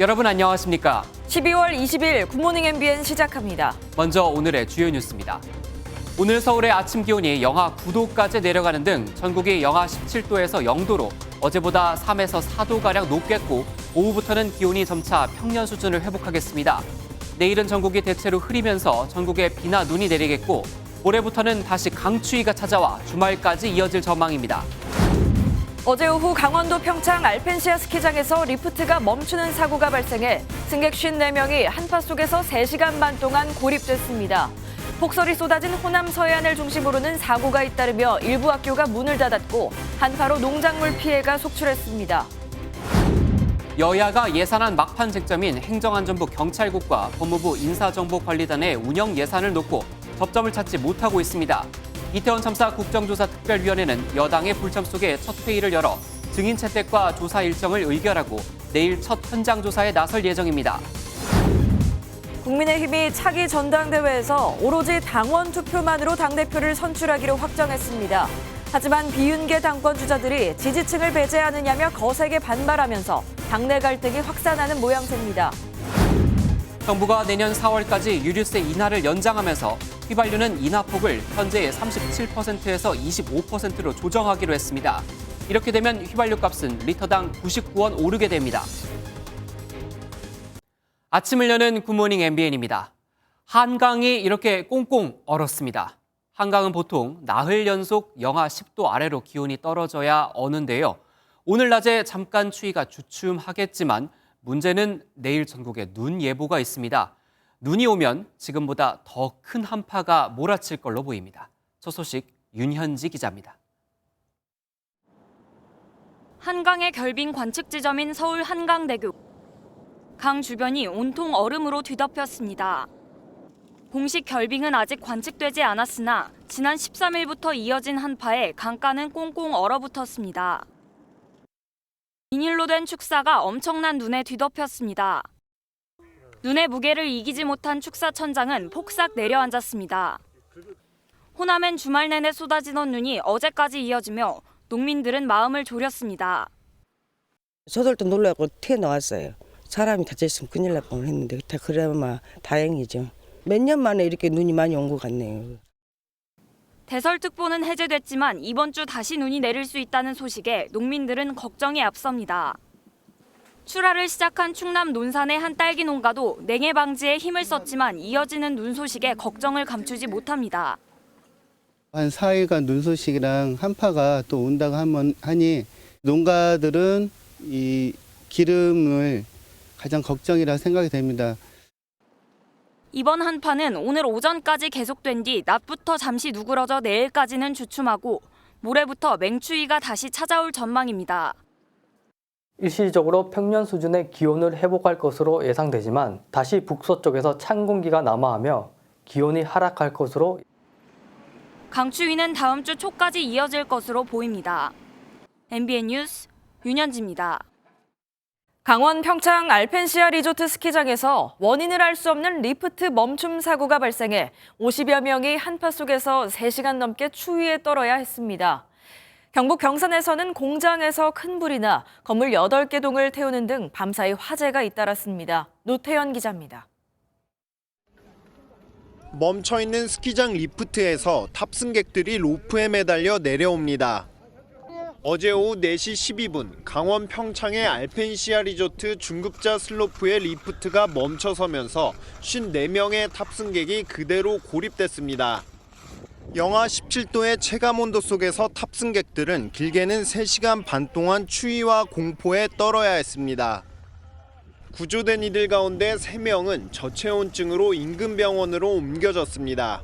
여러분 안녕하십니까? 12월 20일 굿모닝 MBN 시작합니다. 먼저 오늘의 주요 뉴스입니다. 오늘 서울의 아침 기온이 영하 9도까지 내려가는 등 전국이 영하 17도에서 0도로 어제보다 3에서 4도가량 높겠고 오후부터는 기온이 점차 평년 수준을 회복하겠습니다. 내일은 전국이 대체로 흐리면서 전국에 비나 눈이 내리겠고 모레부터는 다시 강추위가 찾아와 주말까지 이어질 전망입니다. 어제 오후 강원도 평창 알펜시아 스키장에서 리프트가 멈추는 사고가 발생해 승객 54명이 한파 속에서 3시간 반 동안 고립됐습니다. 폭설이 쏟아진 호남 서해안을 중심으로는 사고가 잇따르며 일부 학교가 문을 닫았고 한파로 농작물 피해가 속출했습니다. 여야가 예산안 막판 쟁점인 행정안전부 경찰국과 법무부 인사정보관리단의 운영 예산을 놓고 접점을 찾지 못하고 있습니다. 이태원 참사 국정조사 특별위원회는 여당의 불참 속에 첫 회의를 열어 증인 채택과 조사 일정을 의결하고 내일 첫 현장 조사에 나설 예정입니다. 국민의힘이 차기 전당대회에서 오로지 당원 투표만으로 당대표를 선출하기로 확정했습니다. 하지만 비윤계 당권 주자들이 지지층을 배제하느냐며 거세게 반발하면서 당내 갈등이 확산하는 모양새입니다. 정부가 내년 4월까지 유류세 인하를 연장하면서 휘발유는 인하폭을 현재의 37%에서 25%로 조정하기로 했습니다. 이렇게 되면 휘발유 값은 리터당 99원 오르게 됩니다. 아침을 여는 굿모닝 MBN입니다. 한강이 이렇게 꽁꽁 얼었습니다. 한강은 보통 나흘 연속 영하 10도 아래로 기온이 떨어져야 어는데요. 오늘 낮에 잠깐 추위가 주춤하겠지만 문제는 내일 전국에 눈 예보가 있습니다. 눈이 오면 지금보다 더 큰 한파가 몰아칠 걸로 보입니다. 첫 소식 윤현지 기자입니다. 한강의 결빙 관측 지점인 서울 한강대교. 강 주변이 온통 얼음으로 뒤덮였습니다. 공식 결빙은 아직 관측되지 않았으나 지난 13일부터 이어진 한파에 강가는 꽁꽁 얼어붙었습니다. 비닐로 된 축사가 엄청난 눈에 뒤덮였습니다. 눈의 무게를 이기지 못한 축사 천장은 폭삭 내려앉았습니다. 호남엔 주말 내내 쏟아지던 눈이 어제까지 이어지며 농민들은 마음을 졸였습니다. 저들도 놀라고 튀어나왔어요. 사람이 다쳤으면 큰일 날 뻔했는데 그래마 다행이죠. 몇 년 만에 이렇게 눈이 많이 온 것 같네요. 대설특보는 해제됐지만 이번 주 다시 눈이 내릴 수 있다는 소식에 농민들은 걱정이 앞섭니다. 출하를 시작한 충남 논산의 한 딸기 농가도 냉해 방지에 힘을 썼지만 이어지는 눈 소식에 걱정을 감추지 못합니다. 한 4일간 눈 소식이랑 한파가 또 온다고 하니 농가들은 이 기름을 가장 걱정이라 생각이 됩니다. 이번 한파는 오늘 오전까지 계속된 뒤 낮부터 잠시 누그러져 내일까지는 주춤하고 모레부터 맹추위가 다시 찾아올 전망입니다. 일시적으로 평년 수준의 기온을 회복할 것으로 예상되지만 다시 북서쪽에서 찬 공기가 남하하며 기온이 하락할 것으로 강추위는 다음 주 초까지 이어질 것으로 보입니다. MBN 뉴스 윤현지입니다. 강원 평창 알펜시아 리조트 스키장에서 원인을 알 수 없는 리프트 멈춤 사고가 발생해 50여 명이 한파 속에서 3시간 넘게 추위에 떨어야 했습니다. 경북 경산에서는 공장에서 큰 불이 나 건물 8개 동을 태우는 등 밤사이 화재가 잇따랐습니다. 노태현 기자입니다. 멈춰있는 스키장 리프트에서 탑승객들이 로프에 매달려 내려옵니다. 어제 오후 4시 12분 강원 평창의 알펜시아 리조트 중급자 슬로프의 리프트가 멈춰서면서 54명의 탑승객이 그대로 고립됐습니다. 영하 17도의 체감온도 속에서 탑승객들은 길게는 3시간 반 동안 추위와 공포에 떨어야 했습니다. 구조된 이들 가운데 3명은 저체온증으로 인근 병원으로 옮겨졌습니다.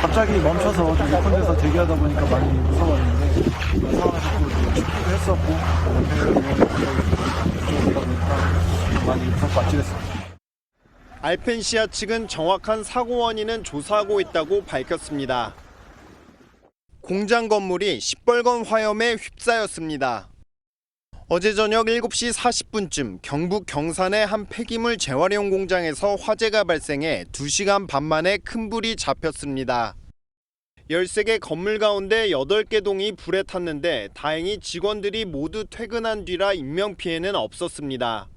갑자기 멈춰서 좀 높은 데서 대기하다 보니까 많이 무서웠는데 상황에서 춥기도 했었고 많이 무섭고 아찔했습니다. 알펜시아 측은 정확한 사고 원인은 조사하고 있다고 밝혔습니다. 공장 건물이 시뻘건 화염에 휩싸였습니다. 어제 저녁 7시 40분쯤 경북 경산의 한 폐기물 재활용 공장에서 화재가 발생해 2시간 반 만에 큰 불이 잡혔습니다. 13개 건물 가운데 8개 동이 불에 탔는데 다행히 직원들이 모두 퇴근한 뒤라 인명피해는 없었습니다.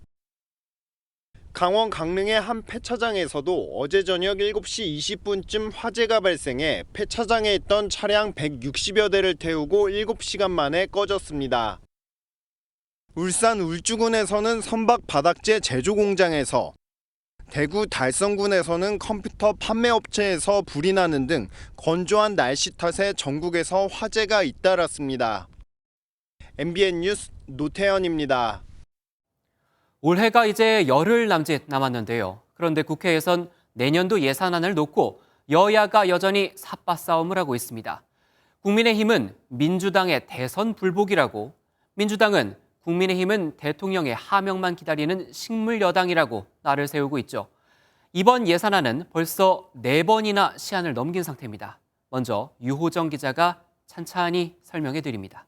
강원 강릉의 한 폐차장에서도 어제 저녁 7시 20분쯤 화재가 발생해 폐차장에 있던 차량 160여 대를 태우고 7시간 만에 꺼졌습니다. 울산 울주군에서는 선박 바닥재 제조 공장에서, 대구 달성군에서는 컴퓨터 판매업체에서 불이 나는 등 건조한 날씨 탓에 전국에서 화재가 잇따랐습니다. MBN 뉴스 노태현입니다. 올해가 이제 열흘 남짓 남았는데요. 그런데 국회에선 내년도 예산안을 놓고 여야가 여전히 삿바싸움을 하고 있습니다. 국민의힘은 민주당의 대선 불복이라고, 민주당은 국민의힘은 대통령의 하명만 기다리는 식물 여당이라고 날을 세우고 있죠. 이번 예산안은 벌써 4번이나 시한을 넘긴 상태입니다. 먼저 유호정 기자가 찬찬히 설명해 드립니다.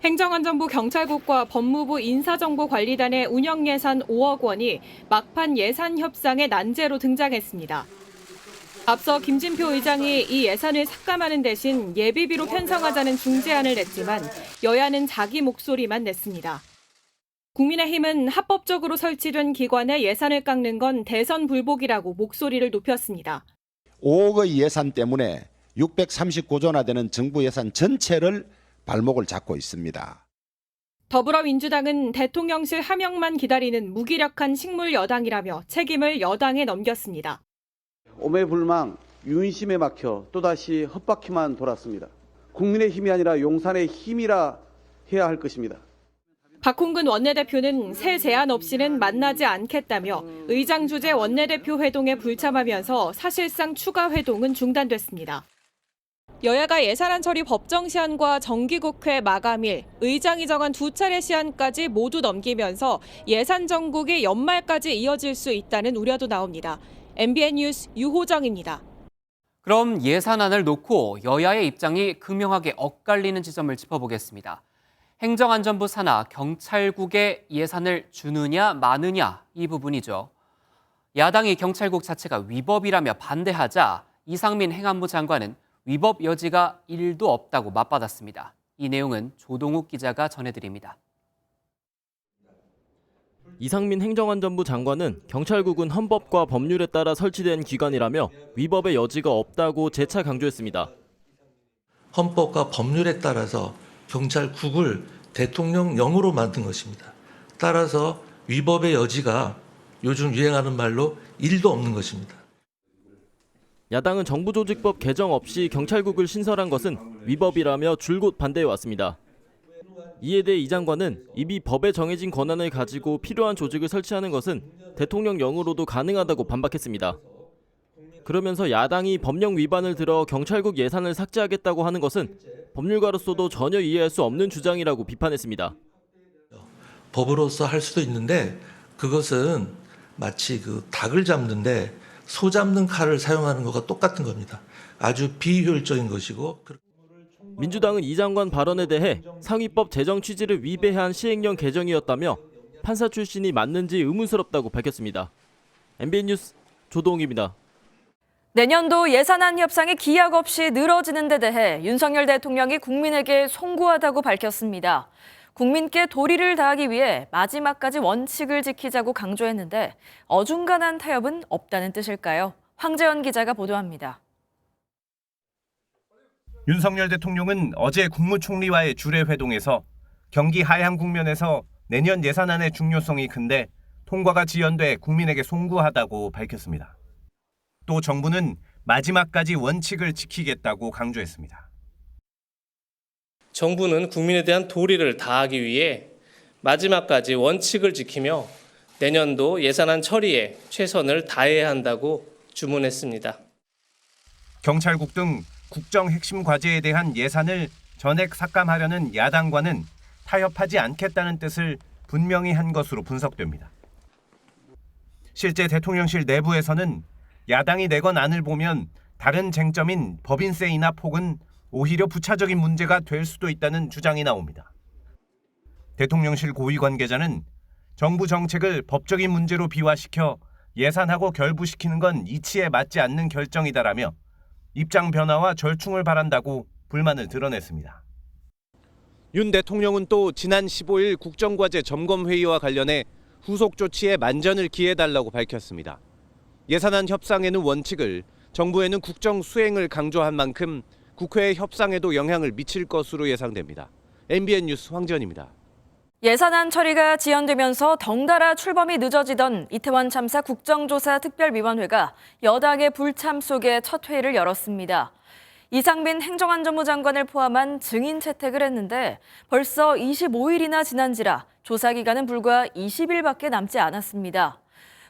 행정안전부 경찰국과 법무부 인사정보관리단의 운영예산 5억 원이 막판 예산 협상의 난제로 등장했습니다. 앞서 김진표 의장이 이 예산을 삭감하는 대신 예비비로 편성하자는 중재안을 냈지만 여야는 자기 목소리만 냈습니다. 국민의힘은 합법적으로 설치된 기관의 예산을 깎는 건 대선 불복이라고 목소리를 높였습니다. 5억의 예산 때문에 639조나 되는 정부 예산 전체를 발목을 잡고 있습니다. 더불어민주당은 대통령실 하명만 기다리는 무기력한 식물 여당이라며 책임을 여당에 넘겼습니다. 오매불망 윤심에 막혀 또다시 헛바퀴만 돌았습니다. 국민의 힘이 아니라 용산의 힘이라 해야 할 것입니다. 박홍근 원내대표는 새 제안 없이는 만나지 않겠다며 의장 주재 원내대표 회동에 불참하면서 사실상 추가 회동은 중단됐습니다. 여야가 예산안 처리 법정 시한과 정기국회 마감일, 의장이 정한 2차례 시한까지 모두 넘기면서 예산 정국이 연말까지 이어질 수 있다는 우려도 나옵니다. MBN 뉴스 유호정입니다. 그럼 예산안을 놓고 여야의 입장이 극명하게 엇갈리는 지점을 짚어보겠습니다. 행정안전부 산하 경찰국에 예산을 주느냐 마느냐 이 부분이죠. 야당이 경찰국 자체가 위법이라며 반대하자 이상민 행안부 장관은 위법 여지가 1도 없다고 맞받았습니다. 이 내용은 조동욱 기자가 전해드립니다. 이상민 행정안전부 장관은 경찰국은 헌법과 법률에 따라 설치된 기관이라며 위법의 여지가 없다고 재차 강조했습니다. 헌법과 법률에 따라서 경찰국을 대통령령으로 만든 것입니다. 따라서 위법의 여지가 요즘 유행하는 말로 1도 없는 것입니다. 야당은 정부조직법 개정 없이 경찰국을 신설한 것은 위법이라며 줄곧 반대해왔습니다. 이에 대해 이 장관은 이미 법에 정해진 권한을 가지고 필요한 조직을 설치하는 것은 대통령령으로도 가능하다고 반박했습니다. 그러면서 야당이 법령 위반을 들어 경찰국 예산을 삭제하겠다고 하는 것은 법률가로서도 전혀 이해할 수 없는 주장이라고 비판했습니다. 법으로서 할 수도 있는데 그것은 마치 닭을 잡는데 소 잡는 칼을 사용하는 것과 똑같은 겁니다. 아주 비효율적인 것이고. 민주당은 이 장관 발언에 대해 상위법 제정 취지를 위배한 시행령 개정이었다며 판사 출신이 맞는지 의문스럽다고 밝혔습니다. MBN 뉴스 조동욱입니다. 내년도 예산안 협상이 기약 없이 늘어지는 데 대해 윤석열 대통령이 국민에게 송구하다고 밝혔습니다. 국민께 도리를 다하기 위해 마지막까지 원칙을 지키자고 강조했는데 어중간한 타협은 없다는 뜻일까요? 황재원 기자가 보도합니다. 윤석열 대통령은 어제 국무총리와의 주례 회동에서 경기 하향 국면에서 내년 예산안의 중요성이 큰데 통과가 지연돼 국민에게 송구하다고 밝혔습니다. 또 정부는 마지막까지 원칙을 지키겠다고 강조했습니다. 정부는 국민에 대한 도리를 다하기 위해 마지막까지 원칙을 지키며 내년도 예산안 처리에 최선을 다해야 한다고 주문했습니다. 경찰국 등 국정 핵심 과제에 대한 예산을 전액 삭감하려는 야당과는 타협하지 않겠다는 뜻을 분명히 한 것으로 분석됩니다. 실제 대통령실 내부에서는 야당이 내건 안을 보면 다른 쟁점인 법인세 인하 폭은 오히려 부차적인 문제가 될 수도 있다는 주장이 나옵니다. 대통령실 고위 관계자는 정부 정책을 법적인 문제로 비화시켜 예산하고 결부시키는 건 이치에 맞지 않는 결정이다라며 입장 변화와 절충을 바란다고 불만을 드러냈습니다. 윤 대통령은 또 지난 15일 국정과제 점검회의와 관련해 후속 조치에 만전을 기해달라고 밝혔습니다. 예산안 협상에는 원칙을, 정부에는 국정 수행을 강조한 만큼 국회의 협상에도 영향을 미칠 것으로 예상됩니다. MBN 뉴스 황지연입니다. 예산안 처리가 지연되면서 덩달아 출범이 늦어지던 이태원 참사 국정조사 특별위원회가 여당의 불참 속에 첫 회의를 열었습니다. 이상민 행정안전부 장관을 포함한 증인 채택을 했는데 벌써 25일이나 지난지라 조사 기간은 불과 20일밖에 남지 않았습니다.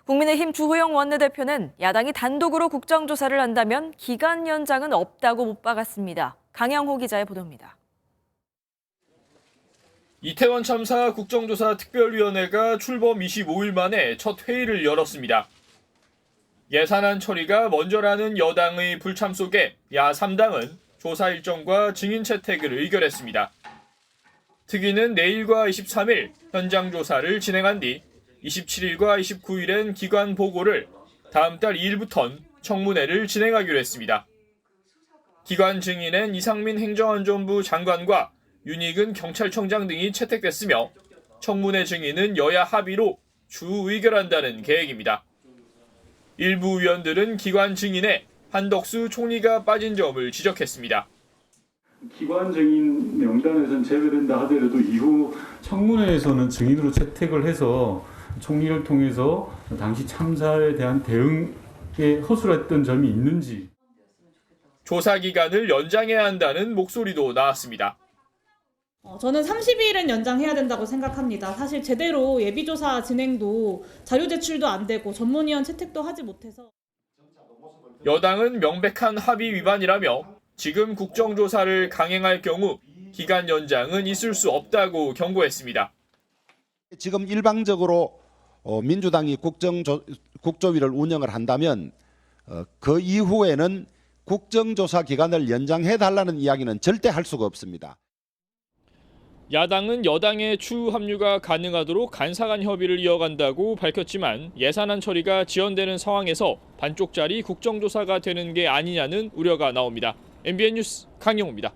국민의힘 주호영 원내대표는 야당이 단독으로 국정조사를 한다면 기간 연장은 없다고 못 박았습니다. 강영호 기자의 보도입니다. 이태원 참사 국정조사 특별위원회가 출범 25일 만에 첫 회의를 열었습니다. 예산안 처리가 먼저라는 여당의 불참 속에 야 3당은 조사 일정과 증인 채택을 의결했습니다. 특위는 내일과 23일 현장 조사를 진행한 뒤 27일과 29일엔 기관 보고를, 다음 달 2일부턴 청문회를 진행하기로 했습니다. 기관 증인엔 이상민 행정안전부 장관과 윤익은 경찰청장 등이 채택됐으며 청문회 증인은 여야 합의로 추후 의결한다는 계획입니다. 일부 의원들은 기관 증인에 한덕수 총리가 빠진 점을 지적했습니다. 기관 증인 명단에서는 제외된다 하더라도 이후 청문회에서는 증인으로 채택을 해서 총리를 통해서 당시 참사에 대한 대응에 허술했던 점이 있는지. 조사 기간을 연장해야 한다는 목소리도 나왔습니다. 저는 30일은 연장해야 된다고 생각합니다. 사실 제대로 예비조사 진행도 자료 제출도 안 되고 전문위원 채택도 하지 못해서. 여당은 명백한 합의 위반이라며 지금 국정조사를 강행할 경우 기간 연장은 있을 수 없다고 경고했습니다. 지금 일방적으로 민주당이 국조위를 운영을 한다면 그 이후에는 국정조사 기간을 연장해달라는 이야기는 절대 할 수가 없습니다. 야당은 여당의 추후 합류가 가능하도록 간사간 협의를 이어간다고 밝혔지만 예산안 처리가 지연되는 상황에서 반쪽짜리 국정조사가 되는 게 아니냐는 우려가 나옵니다. MBN 뉴스 강영호입니다.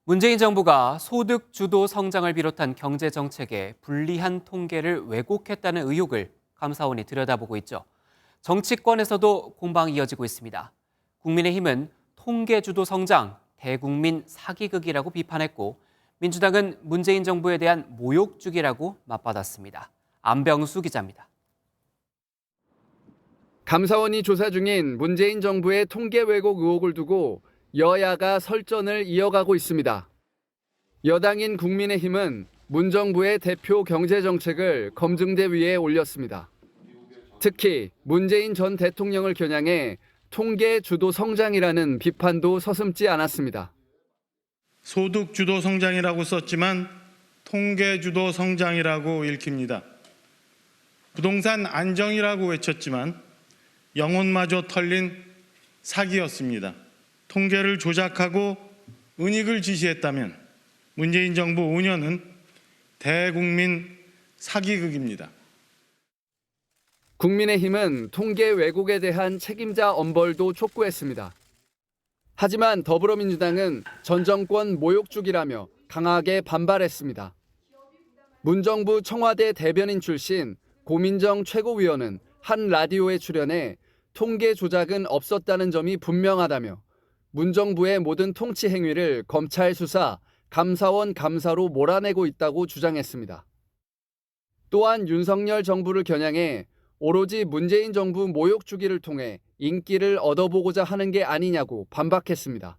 문재인 정부가 소득 주도 성장을 비롯한 경제 정책에 불리한 통계를 왜곡했다는 의혹을 감사원이 들여다보고 있죠. 정치권에서도 공방이 이어지고 있습니다. 국민의힘은 통계 주도 성장, 대국민 사기극이라고 비판했고 민주당은 문재인 정부에 대한 모욕주기라고 맞받았습니다. 안병수 기자입니다. 감사원이 조사 중인 문재인 정부의 통계 왜곡 의혹을 두고 여야가 설전을 이어가고 있습니다. 여당인 국민의힘은 문 정부의 대표 경제정책을 검증대 위에 올렸습니다. 특히 문재인 전 대통령을 겨냥해 통계 주도 성장이라는 비판도 서슴지 않았습니다. 소득 주도 성장이라고 썼지만 통계 주도 성장이라고 읽힙니다. 부동산 안정이라고 외쳤지만 영혼마저 털린 사기였습니다. 통계를 조작하고 은닉을 지시했다면 문재인 정부 5년은 대국민 사기극입니다. 국민의힘은 통계 왜곡에 대한 책임자 엄벌도 촉구했습니다. 하지만 더불어민주당은 전 정권 모욕주기라며 강하게 반발했습니다. 문 정부 청와대 대변인 출신 고민정 최고위원은 한 라디오에 출연해 통계 조작은 없었다는 점이 분명하다며 문 정부의 모든 통치 행위를 검찰 수사, 감사원 감사로 몰아내고 있다고 주장했습니다. 또한 윤석열 정부를 겨냥해 오로지 문재인 정부 모욕 주기를 통해 인기를 얻어보고자 하는 게 아니냐고 반박했습니다.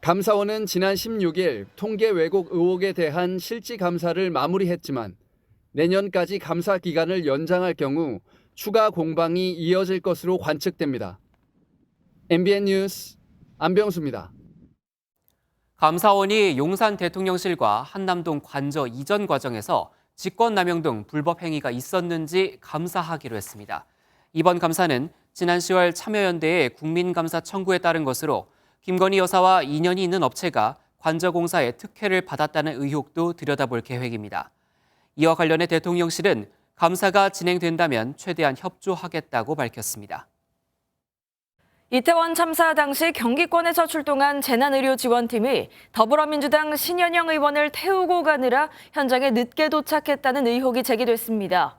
감사원은 지난 16일 통계 왜곡 의혹에 대한 실질 감사를 마무리했지만 내년까지 감사 기간을 연장할 경우 추가 공방이 이어질 것으로 관측됩니다. MBN 뉴스 안병수입니다. 감사원이 용산 대통령실과 한남동 관저 이전 과정에서 직권남용 등 불법 행위가 있었는지 감사하기로 했습니다. 이번 감사는 지난 10월 참여연대의 국민감사 청구에 따른 것으로 김건희 여사와 인연이 있는 업체가 관저공사의 특혜를 받았다는 의혹도 들여다볼 계획입니다. 이와 관련해 대통령실은 감사가 진행된다면 최대한 협조하겠다고 밝혔습니다. 이태원 참사 당시 경기권에서 출동한 재난의료지원팀이 더불어민주당 신현영 의원을 태우고 가느라 현장에 늦게 도착했다는 의혹이 제기됐습니다.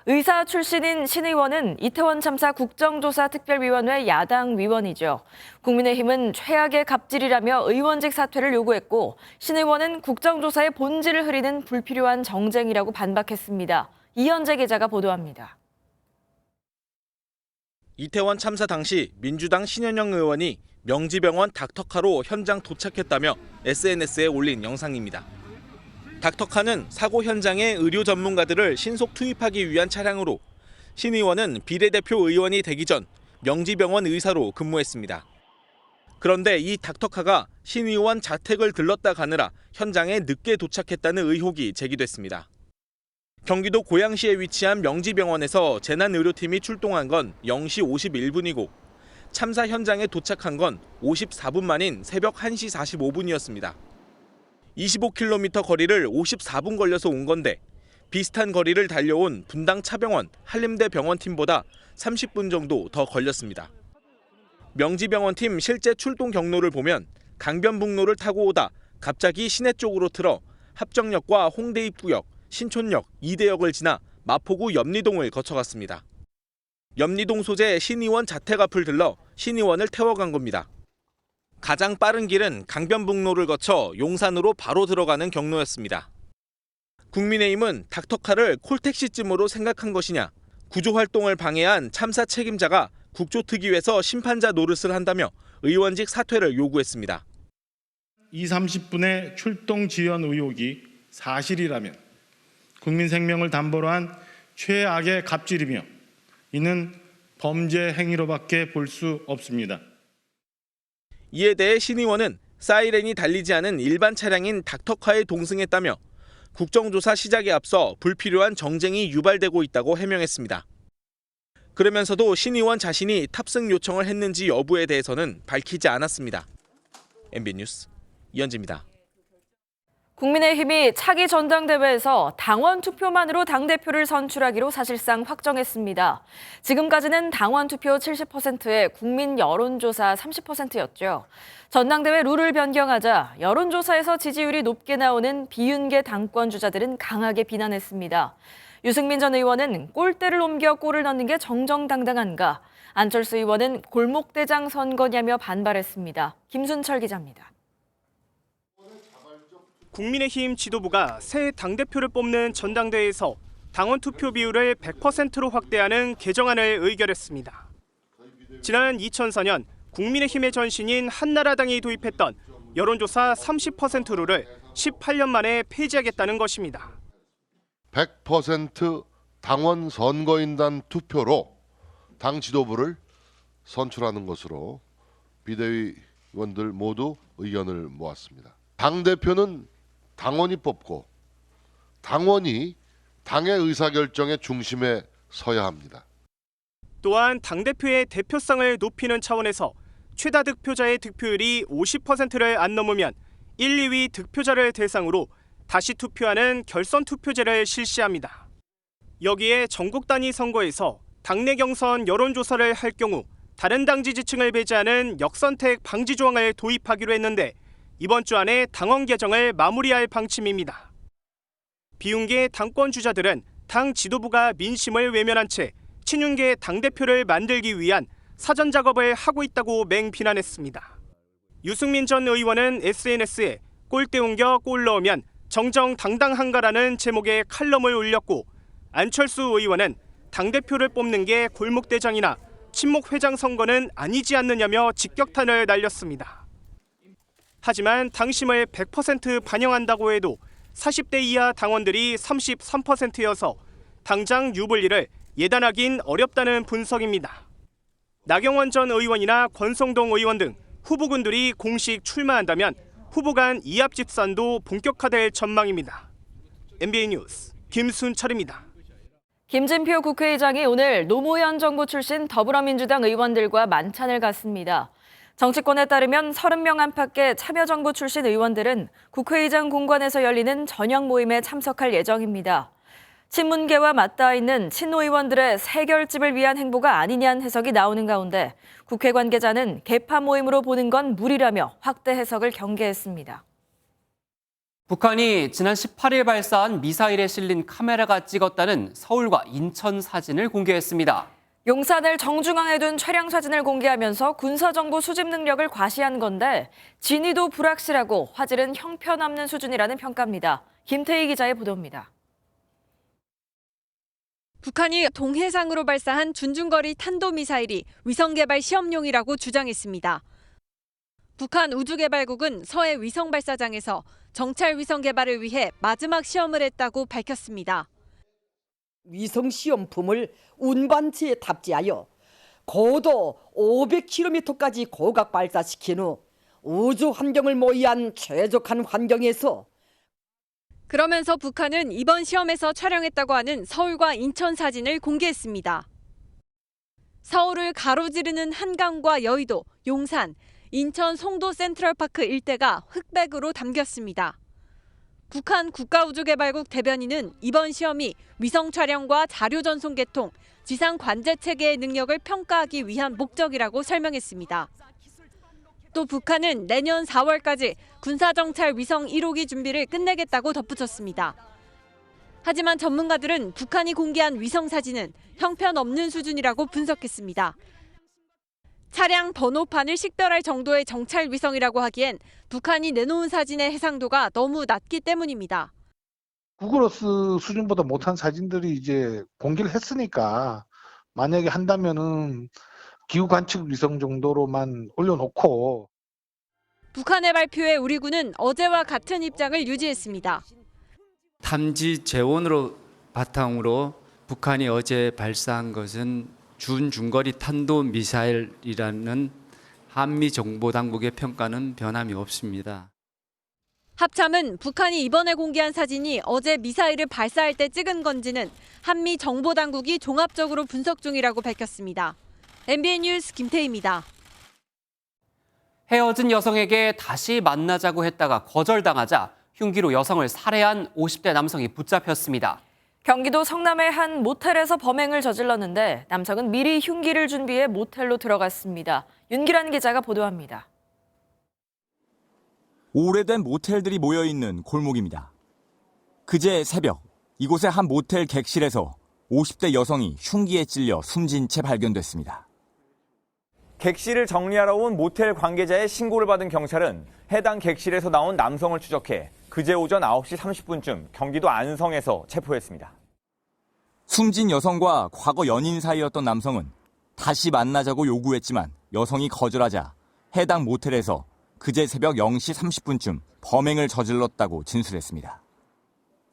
의사 출신인 신 의원은 이태원 참사 국정조사 특별위원회 야당 위원이죠. 국민의힘은 최악의 갑질이라며 의원직 사퇴를 요구했고 신 의원은 국정조사의 본질을 흐리는 불필요한 정쟁이라고 반박했습니다. 이현재 기자가 보도합니다. 이태원 참사 당시 민주당 신현영 의원이 명지병원 닥터카로 현장 도착했다며 SNS에 올린 영상입니다. 닥터카는 사고 현장에 의료 전문가들을 신속 투입하기 위한 차량으로 신 의원은 비례대표 의원이 되기 전 명지병원 의사로 근무했습니다. 그런데 이 닥터카가 신 의원 자택을 들렀다 가느라 현장에 늦게 도착했다는 의혹이 제기됐습니다. 경기도 고양시에 위치한 명지병원에서 재난의료팀이 출동한 건 0시 51분이고 참사 현장에 도착한 건 54분 만인 새벽 1시 45분이었습니다. 25km 거리를 54분 걸려서 온 건데 비슷한 거리를 달려온 분당 차병원 한림대 병원팀보다 30분 정도 더 걸렸습니다. 명지병원팀 실제 출동 경로를 보면 강변북로를 타고 오다 갑자기 시내 쪽으로 틀어 합정역과 홍대 입구역, 신촌역, 이대역을 지나 마포구 염리동을 거쳐갔습니다. 염리동 소재 신 의원 자택 앞을 들러 신 의원을 태워간 겁니다. 가장 빠른 길은 강변북로를 거쳐 용산으로 바로 들어가는 경로였습니다. 국민의힘은 닥터카를 콜택시쯤으로 생각한 것이냐, 구조활동을 방해한 참사 책임자가 국조특위에서 심판자 노릇을 한다며 의원직 사퇴를 요구했습니다. 30분의 출동 지연 의혹이 사실이라면 국민 생명을 담보로 한 최악의 갑질이며 이는 범죄 행위로밖에 볼 수 없습니다. 이에 대해 신 의원은 사이렌이 달리지 않은 일반 차량인 닥터카에 동승했다며 국정조사 시작에 앞서 불필요한 정쟁이 유발되고 있다고 해명했습니다. 그러면서도 신 의원 자신이 탑승 요청을 했는지 여부에 대해서는 밝히지 않았습니다. MB 뉴스 이현지입니다. 국민의힘이 차기 전당대회에서 당원 투표만으로 당대표를 선출하기로 사실상 확정했습니다. 지금까지는 당원 투표 70%에 국민 여론조사 30%였죠. 전당대회 룰을 변경하자 여론조사에서 지지율이 높게 나오는 비윤계 당권 주자들은 강하게 비난했습니다. 유승민 전 의원은 골대를 옮겨 골을 넣는 게 정정당당한가? 안철수 의원은 골목대장 선거냐며 반발했습니다. 김순철 기자입니다. 국민의힘 지도부가 새 당대표를 뽑는 전당대회에서 당원 투표 비율을 100%로 확대하는 개정안을 의결했습니다. 지난 2004년 국민의힘의 전신인 한나라당이 도입했던 여론조사 30% 룰을 18년 만에 폐지하겠다는 것입니다. 100% 당원 선거인단 투표로 당 지도부를 선출하는 것으로 비대위원들 모두 의견을 모았습니다. 당대표는 당원이 뽑고 당원이 당의 의사결정의 중심에 서야 합니다. 또한 당대표의 대표성을 높이는 차원에서 최다 득표자의 득표율이 50%를 안 넘으면 1, 2위 득표자를 대상으로 다시 투표하는 결선 투표제를 실시합니다. 여기에 전국 단위 선거에서 당내 경선 여론조사를 할 경우 다른 당 지지층을 배제하는 역선택 방지 조항을 도입하기로 했는데 이번 주 안에 당원 개정을 마무리할 방침입니다. 비윤계 당권 주자들은 당 지도부가 민심을 외면한 채 친윤계 당대표를 만들기 위한 사전 작업을 하고 있다고 맹비난했습니다. 유승민 전 의원은 SNS에 골대 옮겨 골 넣으면 정정당당한가라는 제목의 칼럼을 올렸고 안철수 의원은 당대표를 뽑는 게 골목대장이나 친목회장 선거는 아니지 않느냐며 직격탄을 날렸습니다. 하지만 당심을 100% 반영한다고 해도 40대 이하 당원들이 33%여서 당장 유불리를 예단하긴 어렵다는 분석입니다. 나경원 전 의원이나 권성동 의원 등 후보군들이 공식 출마한다면 후보 간 이합 집산도 본격화될 전망입니다. MBN 뉴스 김순철입니다. 김진표 국회의장이 오늘 노무현 정부 출신 더불어민주당 의원들과 만찬을 갖습니다. 정치권에 따르면 30명 안팎의 참여정부 출신 의원들은 국회의장 공관에서 열리는 저녁 모임에 참석할 예정입니다. 친문계와 맞닿아 있는 친노 의원들의 세결집을 위한 행보가 아니냐는 해석이 나오는 가운데 국회 관계자는 개파 모임으로 보는 건 무리라며 확대 해석을 경계했습니다. 북한이 지난 18일 발사한 미사일에 실린 카메라가 찍었다는 서울과 인천 사진을 공개했습니다. 용산을 정중앙에 둔 촬영 사진을 공개하면서 군사정보 수집 능력을 과시한 건데 진위도 불확실하고 화질은 형편없는 수준이라는 평가입니다. 김태희 기자의 보도입니다. 북한이 동해상으로 발사한 준중거리 탄도미사일이 위성개발 시험용이라고 주장했습니다. 북한 우주개발국은 서해 위성발사장에서 정찰 위성 개발을 위해 마지막 시험을 했다고 밝혔습니다. 위성 시험품을 운반체에 탑재하여 고도 500km까지 고각 발사시킨 후 우주 환경을 모의한 최적한 환경에서 그러면서 북한은 이번 시험에서 촬영했다고 하는 서울과 인천 사진을 공개했습니다. 서울을 가로지르는 한강과 여의도, 용산, 인천 송도 센트럴파크 일대가 흑백으로 담겼습니다. 북한 국가우주개발국 대변인은 이번 시험이 위성 촬영과 자료 전송 개통, 지상 관제 체계의 능력을 평가하기 위한 목적이라고 설명했습니다. 또 북한은 내년 4월까지 군사정찰 위성 1호기 준비를 끝내겠다고 덧붙였습니다. 하지만 전문가들은 북한이 공개한 위성 사진은 형편없는 수준이라고 분석했습니다. 차량 번호판을 식별할 정도의 정찰 위성이라고 하기엔 북한이 내놓은 사진의 해상도가 너무 낮기 때문입니다. 구글어스 수준보다 못한 사진들이 이제 공개를 했으니까 만약에 한다면은 기후 관측 위성 정도로만 올려놓고. 북한의 발표에 우리 군은 어제와 같은 입장을 유지했습니다. 탐지 재원으로 바탕으로 북한이 어제 발사한 것은 준중거리 탄도 미사일이라는 한미 정보당국의 평가는 변함이 없습니다. 합참은 북한이 이번에 공개한 사진이 어제 미사일을 발사할 때 찍은 건지는 한미 정보당국이 종합적으로 분석 중이라고 밝혔습니다. MBN 뉴스 김태희입니다. 헤어진 여성에게 다시 만나자고 했다가 거절당하자 흉기로 여성을 살해한 50대 남성이 붙잡혔습니다. 경기도 성남의 한 모텔에서 범행을 저질렀는데 남성은 미리 흉기를 준비해 모텔로 들어갔습니다. 윤기란 기자가 보도합니다. 오래된 모텔들이 모여있는 골목입니다. 그제 새벽 이곳의 한 모텔 객실에서 50대 여성이 흉기에 찔려 숨진 채 발견됐습니다. 객실을 정리하러 온 모텔 관계자의 신고를 받은 경찰은 해당 객실에서 나온 남성을 추적해 그제 오전 9시 30분쯤 경기도 안성에서 체포했습니다. 숨진 여성과 과거 연인 사이였던 남성은 다시 만나자고 요구했지만 여성이 거절하자 해당 모텔에서 그제 새벽 0시 30분쯤 범행을 저질렀다고 진술했습니다.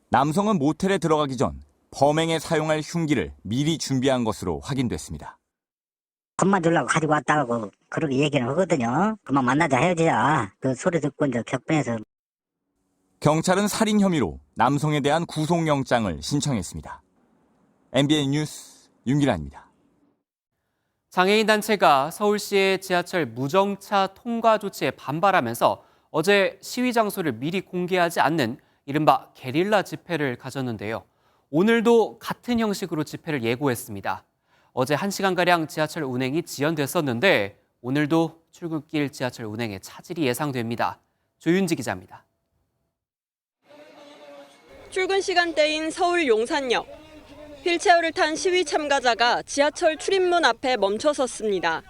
남성은 모텔에 들어가기 전 범행에 사용할 흉기를 미리 준비한 것으로 확인됐습니다. 겁만 주려고 가지고 왔다고 그렇게 얘기를 하거든요. 그만 만나자 헤어지자. 그 소리 듣고 이제 격변해서. 경찰은 살인 혐의로 남성에 대한 구속영장을 신청했습니다. MBN 뉴스 윤기란입니다. 장애인 단체가 서울시의 지하철 무정차 통과 조치에 반발하면서 어제 시위 장소를 미리 공개하지 않는 이른바 게릴라 집회를 가졌는데요. 오늘도 같은 형식으로 집회를 예고했습니다. 어제 1시간가량 지하철 운행이 지연됐었는데 오늘도 출근길 지하철 운행에 차질이 예상됩니다. 조윤지 기자입니다. 출근 시간대인 서울 용산역. 휠체어를 탄 시위 참가자가 지하철 출입문 앞에 멈춰섰습니다.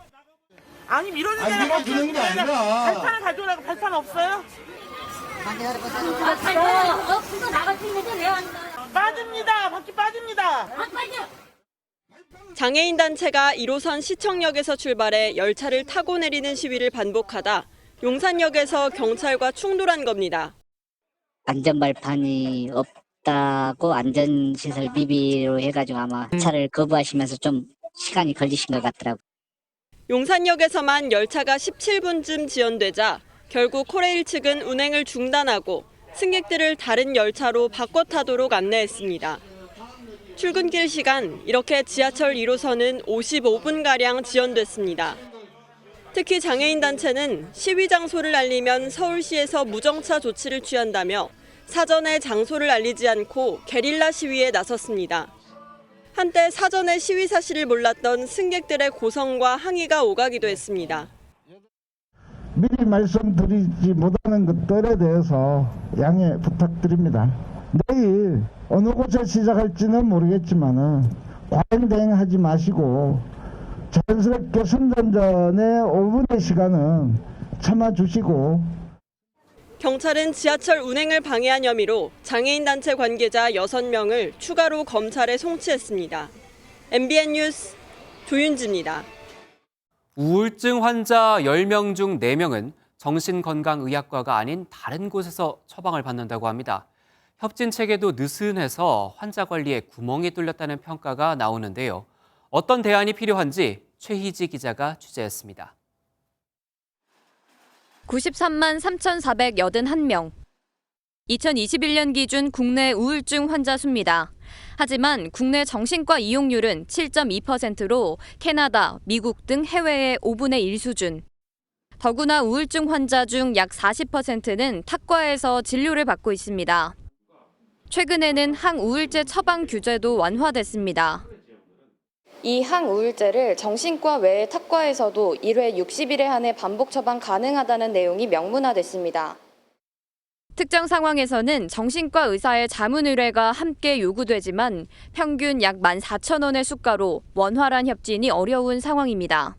아니 밀어주는 게 아니라 발판을 가져오라고. 발판 없어요? 없어서 나갈 수 있는데 왜 안 나요? 빠집니다. 바퀴 빠집니다. 안 빠져. 장애인 단체가 1호선 시청역에서 출발해 열차를 타고 내리는 시위를 반복하다 용산역에서 경찰과 충돌한 겁니다. 안전발판이 없다고 안전시설 비비로 해가지고 아마 차를 거부하시면서 좀 시간이 걸리신 것 같더라고요. 용산역에서만 열차가 17분쯤 지연되자 결국 코레일 측은 운행을 중단하고 승객들을 다른 열차로 바꿔 타도록 안내했습니다. 출근길 시간 이렇게 지하철 1호선은 55분가량 지연됐습니다. 특히 장애인 단체는 시위 장소를 알리면 서울시에서 무정차 조치를 취한다며 사전에 장소를 알리지 않고 게릴라 시위에 나섰습니다. 한때 사전에 시위 사실을 몰랐던 승객들의 고성과 항의가 오가기도 했습니다. 미리 말씀드리지 못하는 것들에 대해서 양해 부탁드립니다. 내일 어느 곳에 시작할지는 모르겠지만은 과잉대응하지 마시고 자연스럽게 선전 전에 5분의 시간은 참아주시고. 경찰은 지하철 운행을 방해한 혐의로 장애인 단체 관계자 6명을 추가로 검찰에 송치했습니다. MBN 뉴스 조윤지입니다. 우울증 환자 10명 중 4명은 정신건강의학과가 아닌 다른 곳에서 처방을 받는다고 합니다. 협진 체계도 느슨해서 환자 관리에 구멍이 뚫렸다는 평가가 나오는데요. 어떤 대안이 필요한지 최희지 기자가 취재했습니다. 93만 3,481명. 2021년 기준 국내 우울증 환자 수입니다. 하지만 국내 정신과 이용률은 7.2%로 캐나다, 미국 등 해외의 5분의 1 수준. 더구나 우울증 환자 중 약 40%는 타과에서 진료를 받고 있습니다. 최근에는 항우울제 처방 규제도 완화됐습니다. 이 항우울제를 정신과 외의 타과에서도 1회 60일에 한해 반복 처방 가능하다는 내용이 명문화됐습니다. 특정 상황에서는 정신과 의사의 자문 의뢰가 함께 요구되지만 평균 약 14,000원의 수가로 원활한 협진이 어려운 상황입니다.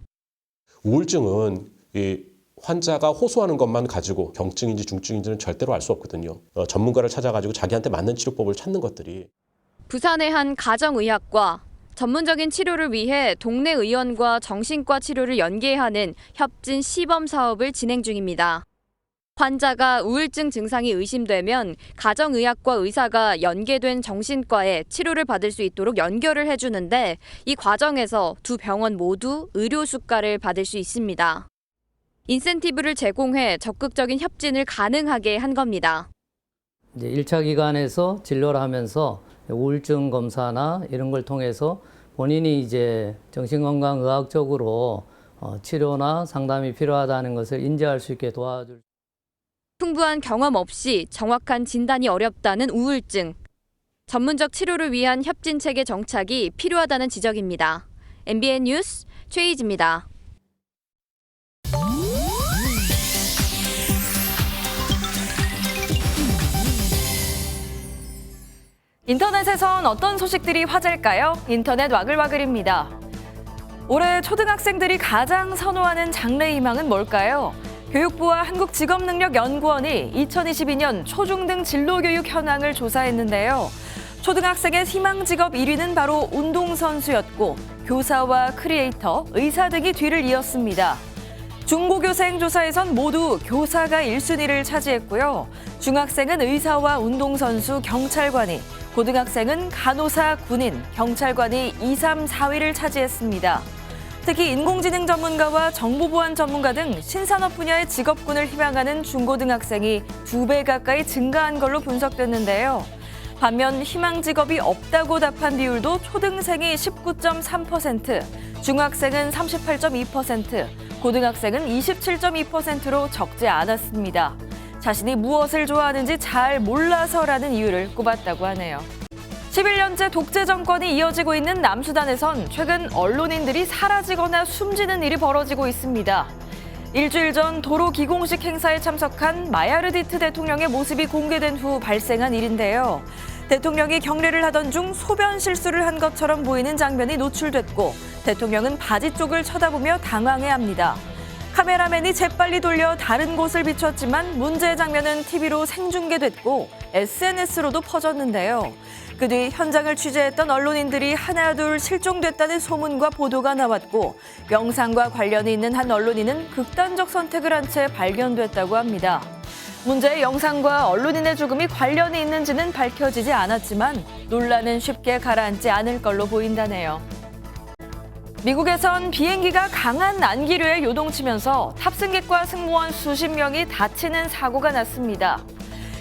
우울증은 이 환자가 호소하는 것만 가지고 경증인지 중증인지는 절대로 알 수 없거든요. 전문가를 찾아가지고 자기한테 맞는 치료법을 찾는 것들이. 부산의 한 가정의학과, 전문적인 치료를 위해 동네 의원과 정신과 치료를 연계하는 협진 시범 사업을 진행 중입니다. 환자가 우울증 증상이 의심되면 가정의학과 의사가 연계된 정신과에 치료를 받을 수 있도록 연결을 해주는데 이 과정에서 두 병원 모두 의료 수가를 받을 수 있습니다. 인센티브를 제공해 적극적인 협진을 가능하게 한 겁니다. 이제 1차 기관에서 진료를 하면서 우울증 검사나 이런 걸 통해서 본인이 이제 정신건강의학적으로 치료나 상담이 필요하다는 것을 인지할 수 있게 도와줄. 풍부한 경험 없이 정확한 진단이 어렵다는 우울증. 전문적 치료를 위한 협진 체계 정착이 필요하다는 지적입니다. MBN 뉴스 최희지입니다. 인터넷에선 어떤 소식들이 화제일까요? 인터넷 와글와글입니다. 올해 초등학생들이 가장 선호하는 장래 희망은 뭘까요? 교육부와 한국직업능력연구원이 2022년 초중등 진로교육 현황을 조사했는데요. 초등학생의 희망 직업 1위는 바로 운동선수였고 교사와 크리에이터, 의사 등이 뒤를 이었습니다. 중고교생 조사에선 모두 교사가 1순위를 차지했고요. 중학생은 의사와 운동선수, 경찰관이, 고등학생은 간호사, 군인, 경찰관이 2, 3, 4위를 차지했습니다. 특히 인공지능 전문가와 정보보안 전문가 등 신산업 분야의 직업군을 희망하는 중고등학생이 2배 가까이 증가한 걸로 분석됐는데요. 반면 희망 직업이 없다고 답한 비율도 초등생이 19.3%, 중학생은 38.2%, 고등학생은 27.2%로 적지 않았습니다. 자신이 무엇을 좋아하는지 잘 몰라서라는 이유를 꼽았다고 하네요. 11년째 독재 정권이 이어지고 있는 남수단에선 최근 언론인들이 사라지거나 숨지는 일이 벌어지고 있습니다. 일주일 전 도로 기공식 행사에 참석한 마야르디트 대통령의 모습이 공개된 후 발생한 일인데요. 대통령이 경례를 하던 중 소변 실수를 한 것처럼 보이는 장면이 노출됐고 대통령은 바지 쪽을 쳐다보며 당황해합니다. 카메라맨이 재빨리 돌려 다른 곳을 비췄지만 문제의 장면은 TV로 생중계됐고 SNS로도 퍼졌는데요. 그 뒤 현장을 취재했던 언론인들이 하나둘 실종됐다는 소문과 보도가 나왔고 영상과 관련이 있는 한 언론인은 극단적 선택을 한 채 발견됐다고 합니다. 문제의 영상과 언론인의 죽음이 관련이 있는지는 밝혀지지 않았지만 논란은 쉽게 가라앉지 않을 걸로 보인다네요. 미국에선 비행기가 강한 난기류에 요동치면서 탑승객과 승무원 수십 명이 다치는 사고가 났습니다.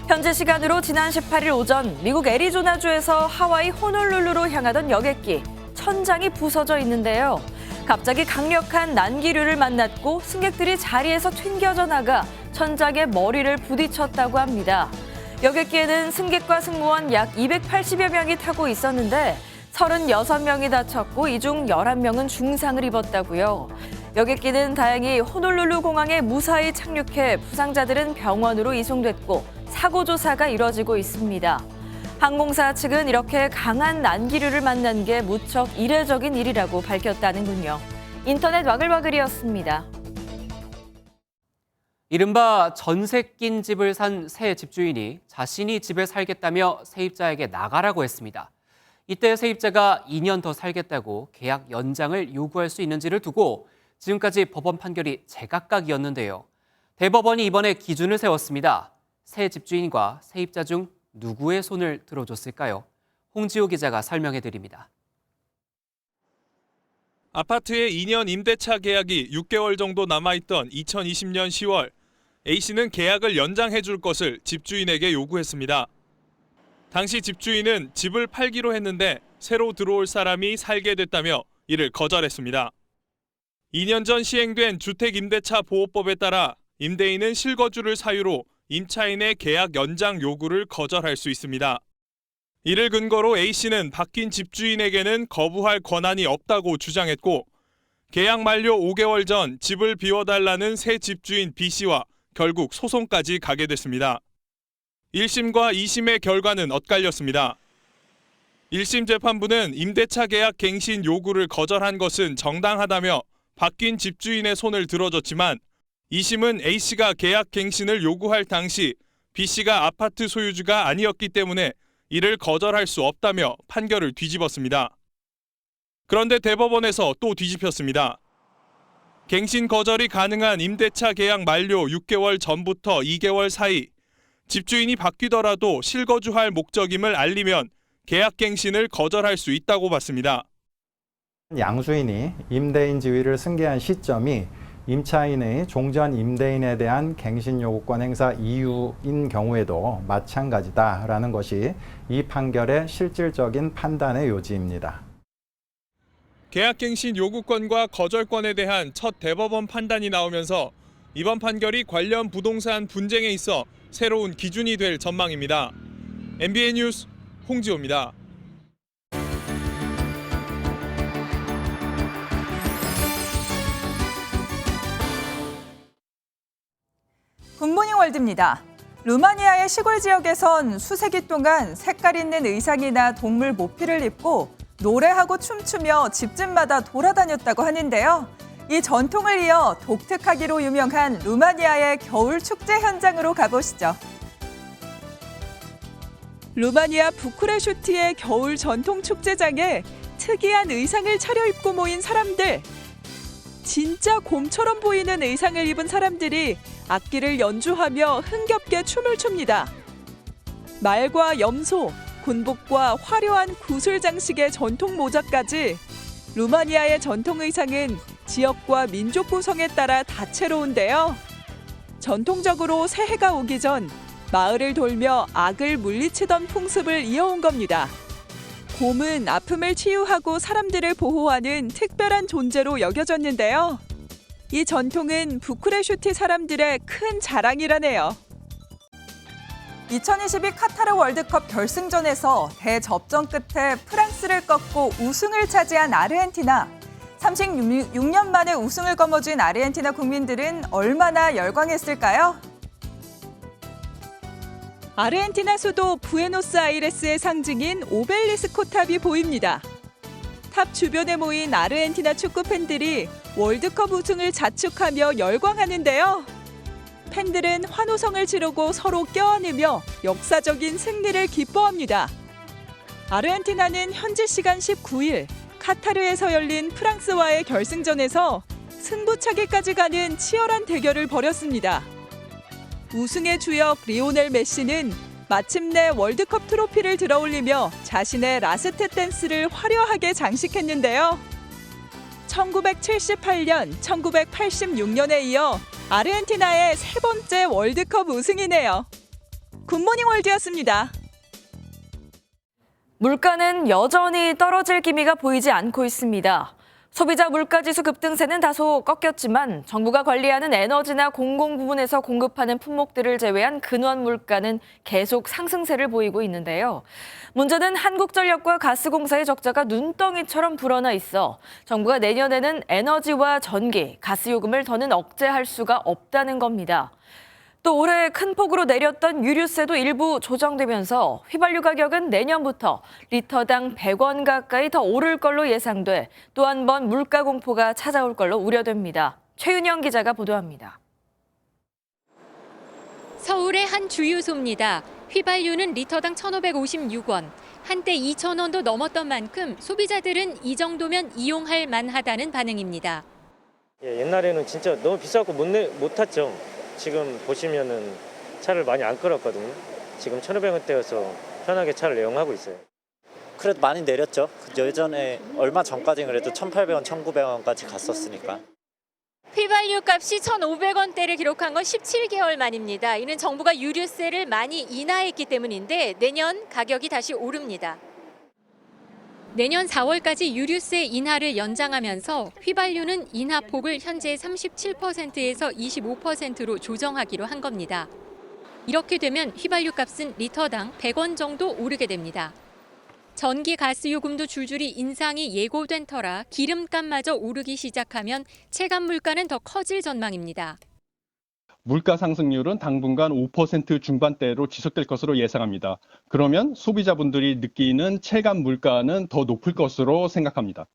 현지 시간으로 지난 18일 오전 미국 애리조나주에서 하와이 호놀룰루로 향하던 여객기 천장이 부서져 있는데요. 갑자기 강력한 난기류를 만났고 승객들이 자리에서 튕겨져 나가 천장에 머리를 부딪혔다고 합니다. 여객기에는 승객과 승무원 약 280여 명이 타고 있었는데 36명이 다쳤고 이 중 11명은 중상을 입었다고요. 여객기는 다행히 호놀룰루 공항에 무사히 착륙해 부상자들은 병원으로 이송됐고 사고 조사가 이뤄지고 있습니다. 항공사 측은 이렇게 강한 난기류를 만난 게 무척 이례적인 일이라고 밝혔다는군요. 인터넷 와글와글이었습니다. 이른바 전세 낀 집을 산 새 집주인이 자신이 집에 살겠다며 세입자에게 나가라고 했습니다. 이때 세입자가 2년 더 살겠다고 계약 연장을 요구할 수 있는지를 두고 지금까지 법원 판결이 제각각이었는데요. 대법원이 이번에 기준을 세웠습니다. 새 집주인과 세입자 중 누구의 손을 들어줬을까요? 홍지호 기자가 설명해 드립니다. 아파트의 2년 임대차 계약이 6개월 정도 남아있던 2020년 10월, A씨는 계약을 연장해 줄 것을 집주인에게 요구했습니다. 당시 집주인은 집을 팔기로 했는데 새로 들어올 사람이 살게 됐다며 이를 거절했습니다. 2년 전 시행된 주택임대차보호법에 따라 임대인은 실거주를 사유로 임차인의 계약 연장 요구를 거절할 수 있습니다. 이를 근거로 A씨는 바뀐 집주인에게는 거부할 권한이 없다고 주장했고 계약 만료 5개월 전 집을 비워달라는 새 집주인 B씨와 결국 소송까지 가게 됐습니다. 1심과 2심의 결과는 엇갈렸습니다. 1심 재판부는 임대차 계약 갱신 요구를 거절한 것은 정당하다며 바뀐 집주인의 손을 들어줬지만 2심은 A씨가 계약 갱신을 요구할 당시 B씨가 아파트 소유주가 아니었기 때문에 이를 거절할 수 없다며 판결을 뒤집었습니다. 그런데 대법원에서 또 뒤집혔습니다. 갱신 거절이 가능한 임대차 계약 만료 6개월 전부터 2개월 사이 집주인이 바뀌더라도 실거주할 목적임을 알리면 계약 갱신을 거절할 수 있다고 봤습니다. 양수인이 임대인 지위를 승계한 시점이 임차인의 종전 임대인에 대한 갱신 요구권 행사 이유인 경우에도 마찬가지다라는 것이 이 판결의 실질적인 판단의 요지입니다. 계약갱신 요구권과 거절권에 대한 첫 대법원 판단이 나오면서 이번 판결이 관련 부동산 분쟁에 있어 새로운 기준이 될 전망입니다. MBN 뉴스 홍지호입니다. 굿모닝 월드입니다. 루마니아의 시골 지역에선 수세기 동안 색깔 있는 의상이나 동물 모피를 입고 노래하고 춤추며 집집마다 돌아다녔다고 하는데요. 이 전통을 이어 독특하기로 유명한 루마니아의 겨울 축제 현장으로 가보시죠. 루마니아 부쿠레슈티의 겨울 전통 축제장에 특이한 의상을 차려입고 모인 사람들. 진짜 곰처럼 보이는 의상을 입은 사람들이 악기를 연주하며 흥겹게 춤을 춥니다. 말과 염소, 군복과 화려한 구슬 장식의 전통 모자까지 루마니아의 전통 의상은 지역과 민족 구성에 따라 다채로운데요. 전통적으로 새해가 오기 전 마을을 돌며 악을 물리치던 풍습을 이어온 겁니다. 곰은 아픔을 치유하고 사람들을 보호하는 특별한 존재로 여겨졌는데요. 이 전통은 부쿠레슈티 사람들의 큰 자랑이라네요. 2022 카타르 월드컵 결승전에서 대접전 끝에 프랑스를 꺾고 우승을 차지한 아르헨티나. 36년 만에 우승을 거머쥔 아르헨티나 국민들은 얼마나 열광했을까요? 아르헨티나 수도 부에노스아이레스의 상징인 오벨리스코 탑이 보입니다. 탑 주변에 모인 아르헨티나 축구 팬들이 월드컵 우승을 자축하며 열광하는데요. 팬들은 환호성을 지르고 서로 껴안으며 역사적인 승리를 기뻐합니다. 아르헨티나는 현지 시간 19일 카타르에서 열린 프랑스와의 결승전에서 승부차기까지 가는 치열한 대결을 벌였습니다. 우승의 주역 리오넬 메시는 마침내 월드컵 트로피를 들어올리며 자신의 라스트 댄스를 화려하게 장식했는데요. 1978년, 1986년에 이어 아르헨티나의 세 번째 월드컵 우승이네요. 굿모닝 월드였습니다. 물가는 여전히 떨어질 기미가 보이지 않고 있습니다. 소비자 물가지수 급등세는 다소 꺾였지만 정부가 관리하는 에너지나 공공 부문에서 공급하는 품목들을 제외한 근원 물가는 계속 상승세를 보이고 있는데요. 문제는 한국전력과 가스공사의 적자가 눈덩이처럼 불어나 있어 정부가 내년에는 에너지와 전기, 가스 요금을 더는 억제할 수가 없다는 겁니다. 또 올해 큰 폭으로 내렸던 유류세도 일부 조정되면서 휘발유 가격은 내년부터 리터당 100원 가까이 더 오를 걸로 예상돼 또 한 번 물가 공포가 찾아올 걸로 우려됩니다. 최윤영 기자가 보도합니다. 서울의 한 주유소입니다. 휘발유는 리터당 1,556원. 한때 2,000원도 넘었던 만큼 소비자들은 이 정도면 이용할 만하다는 반응입니다. 옛날에는 진짜 너무 비싸고 못 탔죠. 지금 보시면은 차를 많이 안 끌었거든요. 지금 1,500원대여서 편하게 차를 이용하고 있어요. 그래도 많이 내렸죠. 예전에 얼마 전까지는 그래도 1,800원, 1,900원까지 갔었으니까. 휘발유 값이 1,500원대를 기록한 건 17개월 만입니다. 이는 정부가 유류세를 많이 인하했기 때문인데 내년 가격이 다시 오릅니다. 내년 4월까지 유류세 인하를 연장하면서 휘발유는 인하폭을 현재 37%에서 25%로 조정하기로 한 겁니다. 이렇게 되면 휘발유 값은 리터당 100원 정도 오르게 됩니다. 전기, 가스 요금도 줄줄이 인상이 예고된 터라 기름값마저 오르기 시작하면 체감 물가는 더 커질 전망입니다. 물가 상승률은 당분간 5% 중반대로 지속될 것으로 예상합니다. 그러면 소비자분들이 느끼는 체감 물가는 더 높을 것으로 생각합니다.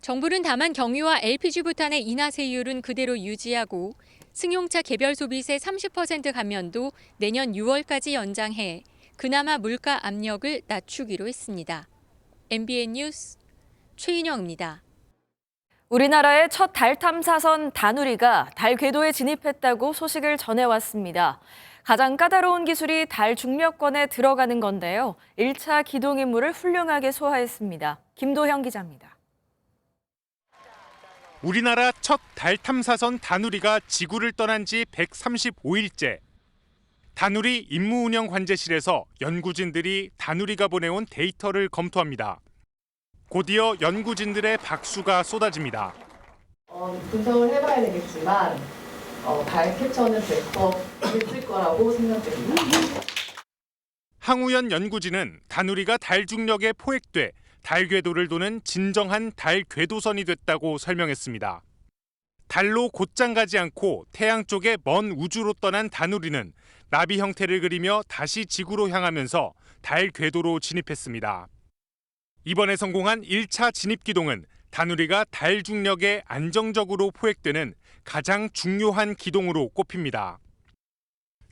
정부는 다만 경유와 LPG 부탄의 인하세율은 그대로 유지하고 승용차 개별 소비세 30% 감면도 내년 6월까지 연장해 그나마 물가 압력을 낮추기로 했습니다. MBN 뉴스 최인영입니다. 우리나라의 첫 달 탐사선 다누리가 달 궤도에 진입했다고 소식을 전해왔습니다. 가장 까다로운 기술이 달 중력권에 들어가는 건데요. 1차 기동 임무를 훌륭하게 소화했습니다. 김도형 기자입니다. 우리나라 첫 달 탐사선 다누리가 지구를 떠난 지 135일째. 다누리 임무 운영 관제실에서 연구진들이 다누리가 보내온 데이터를 검토합니다. 곧이어 연구진들의 박수가 쏟아집니다. 분석을 해봐야 되겠지만 달 캡처는 100% 됐을 거라고 생각됩니다. 항우연 연구진은 다누리가 달 중력에 포획돼 달 궤도를 도는 진정한 달 궤도선이 됐다고 설명했습니다. 달로 곧장 가지 않고 태양 쪽의 먼 우주로 떠난 다누리는 나비 형태를 그리며 다시 지구로 향하면서 달 궤도로 진입했습니다. 이번에 성공한 1차 진입기동은 다누리가 달 중력에 안정적으로 포획되는 가장 중요한 기동으로 꼽힙니다.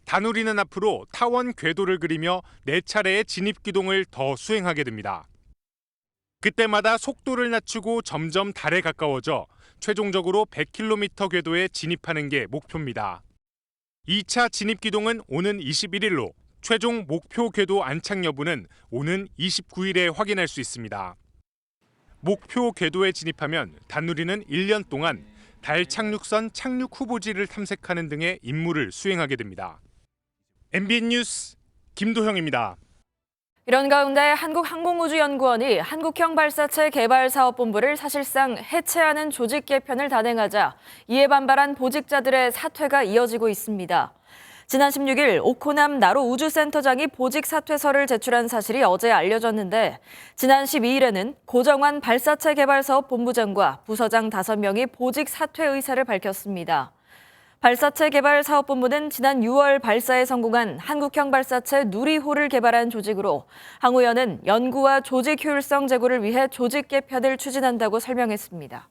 다누리는 앞으로 타원 궤도를 그리며 4차례의 진입기동을 더 수행하게 됩니다. 그때마다 속도를 낮추고 점점 달에 가까워져 최종적으로 100km 궤도에 진입하는 게 목표입니다. 2차 진입기동은 오는 21일로 최종 목표 궤도 안착 여부는 오는 29일에 확인할 수 있습니다. 목표 궤도에 진입하면 다누리는 1년 동안 달 착륙선 착륙 후보지를 탐색하는 등의 임무를 수행하게 됩니다. MBN 뉴스 김도형입니다. 이런 가운데 한국항공우주연구원이 한국형 발사체 개발사업본부를 사실상 해체하는 조직 개편을 단행하자 이에 반발한 보직자들의 사퇴가 이어지고 있습니다. 지난 16일 오코남 나로 우주센터장이 보직 사퇴서를 제출한 사실이 어제 알려졌는데 지난 12일에는 고정환 발사체 개발사업 본부장과 부서장 5명이 보직 사퇴 의사를 밝혔습니다. 발사체 개발사업본부는 지난 6월 발사에 성공한 한국형 발사체 누리호를 개발한 조직으로 항우연은 연구와 조직 효율성 제고를 위해 조직 개편을 추진한다고 설명했습니다.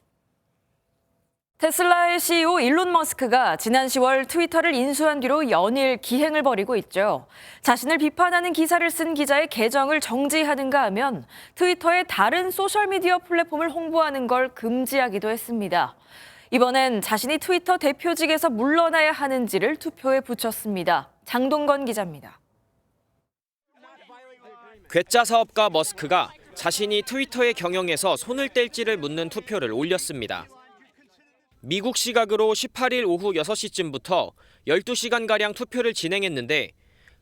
테슬라의 CEO 일론 머스크가 지난 10월 트위터를 인수한 뒤로 연일 기행을 벌이고 있죠. 자신을 비판하는 기사를 쓴 기자의 계정을 정지하는가 하면 트위터의 다른 소셜미디어 플랫폼을 홍보하는 걸 금지하기도 했습니다. 이번엔 자신이 트위터 대표직에서 물러나야 하는지를 투표에 붙였습니다. 장동건 기자입니다. 괴짜 사업가 머스크가 자신이 트위터의 경영에서 손을 뗄지를 묻는 투표를 올렸습니다. 미국 시각으로 18일 오후 6시쯤부터 12시간가량 투표를 진행했는데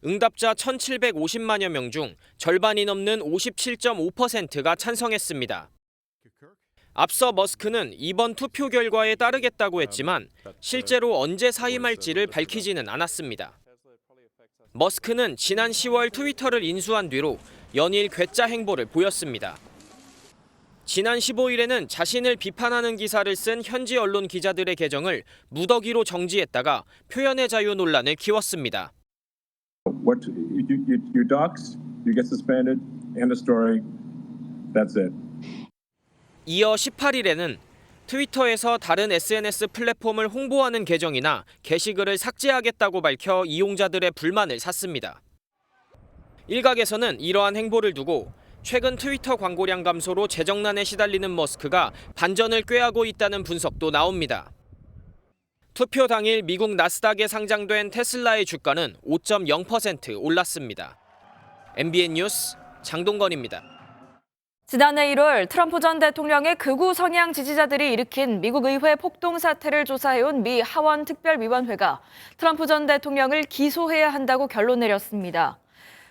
응답자 1,750만여 명 중 절반이 넘는 57.5%가 찬성했습니다. 앞서 머스크는 이번 투표 결과에 따르겠다고 했지만 실제로 언제 사임할지를 밝히지는 않았습니다. 머스크는 지난 10월 트위터를 인수한 뒤로 연일 괴짜 행보를 보였습니다. 지난 15일에는 자신을 비판하는 기사를 쓴 현지 언론 기자들의 계정을 무더기로 정지했다가 표현의 자유 논란을 키웠습니다. You dox, you get suspended, end of story. That's it. 이어 18일에는 트위터에서 다른 SNS 플랫폼을 홍보하는 계정이나 게시글을 삭제하겠다고 밝혀 이용자들의 불만을 샀습니다. 일각에서는 이러한 행보를 두고 최근 트위터 광고량 감소로 재정난에 시달리는 머스크가 반전을 꾀하고 있다는 분석도 나옵니다. 투표 당일 미국 나스닥에 상장된 테슬라의 주가는 5.0% 올랐습니다. MBN 뉴스 장동건입니다. 지난해 1월 트럼프 전 대통령의 극우 성향 지지자들이 일으킨 미국 의회 폭동 사태를 조사해온 미 하원 특별위원회가 트럼프 전 대통령을 기소해야 한다고 결론 내렸습니다.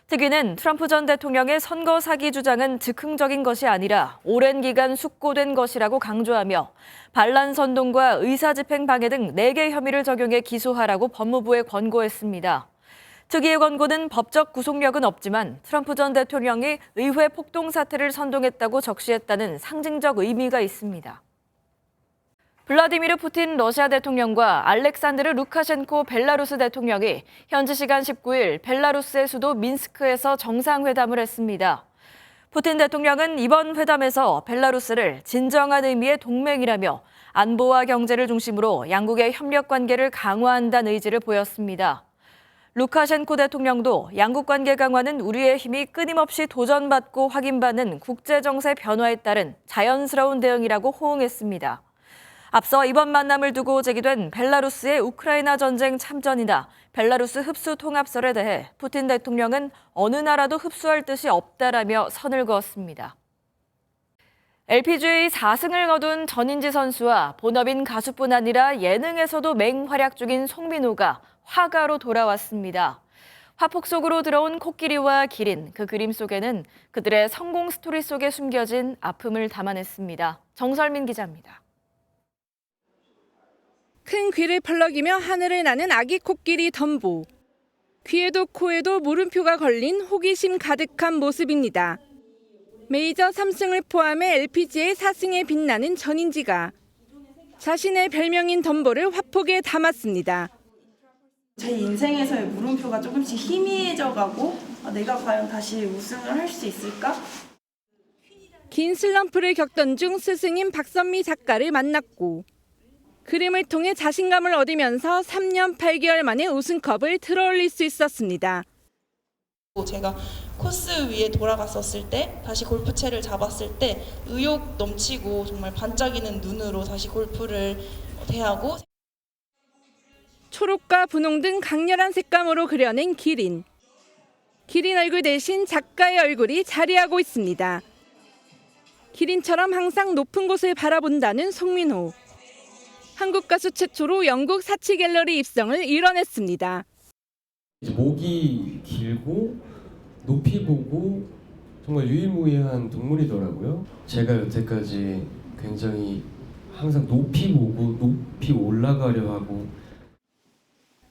특위는 트럼프 전 대통령의 선거 사기 주장은 즉흥적인 것이 아니라 오랜 기간 숙고된 것이라고 강조하며 반란 선동과 의사집행 방해 등 4개 혐의를 적용해 기소하라고 법무부에 권고했습니다. 특위의 권고는 법적 구속력은 없지만 트럼프 전 대통령이 의회 폭동 사태를 선동했다고 적시했다는 상징적 의미가 있습니다. 블라디미르 푸틴 러시아 대통령과 알렉산드르 루카셴코 벨라루스 대통령이 현지 시간 19일 벨라루스의 수도 민스크에서 정상회담을 했습니다. 푸틴 대통령은 이번 회담에서 벨라루스를 진정한 의미의 동맹이라며 안보와 경제를 중심으로 양국의 협력 관계를 강화한다는 의지를 보였습니다. 루카셴코 대통령도 양국 관계 강화는 우리의 힘이 끊임없이 도전받고 확인받는 국제정세 변화에 따른 자연스러운 대응이라고 호응했습니다. 앞서 이번 만남을 두고 제기된 벨라루스의 우크라이나 전쟁 참전이나 벨라루스 흡수 통합설에 대해 푸틴 대통령은 어느 나라도 흡수할 뜻이 없다라며 선을 그었습니다. LPGA 4승을 거둔 전인지 선수와 본업인 가수뿐 아니라 예능에서도 맹활약 중인 송민호가 화가로 돌아왔습니다. 화폭 속으로 들어온 코끼리와 기린, 그 그림 속에는 그들의 성공 스토리 속에 숨겨진 아픔을 담아냈습니다. 정설민 기자입니다. 큰 귀를 펄럭이며 하늘을 나는 아기 코끼리 덤보. 귀에도 코에도 물음표가 걸린 호기심 가득한 모습입니다. 메이저 3승을 포함해 LPGA 4승에 빛나는 전인지가 자신의 별명인 덤보를 화폭에 담았습니다. 제 인생에서의 물음표가 조금씩 희미해져가고 내가 과연 다시 우승을 할 수 있을까? 긴 슬럼프를 겪던 중 스승인 박선미 작가를 만났고 그림을 통해 자신감을 얻으면서 3년 8개월 만에 우승컵을 들어올릴 수 있었습니다. 제가 코스 위에 돌아갔었을 때, 다시 골프채를 잡았을 때 의욕 넘치고 정말 반짝이는 눈으로 다시 골프를 대하고 초록과 분홍 등 강렬한 색감으로 그려낸 기린. 기린 얼굴 대신 작가의 얼굴이 자리하고 있습니다. 기린처럼 항상 높은 곳을 바라본다는 송민호. 한국 가수 최초로 영국 사치 갤러리 입성을 이뤄냈습니다. 목이 길고 높이 보고 정말 유일무이한 동물이더라고요. 제가 여태까지 굉장히 항상 높이 보고 높이 올라가려 하고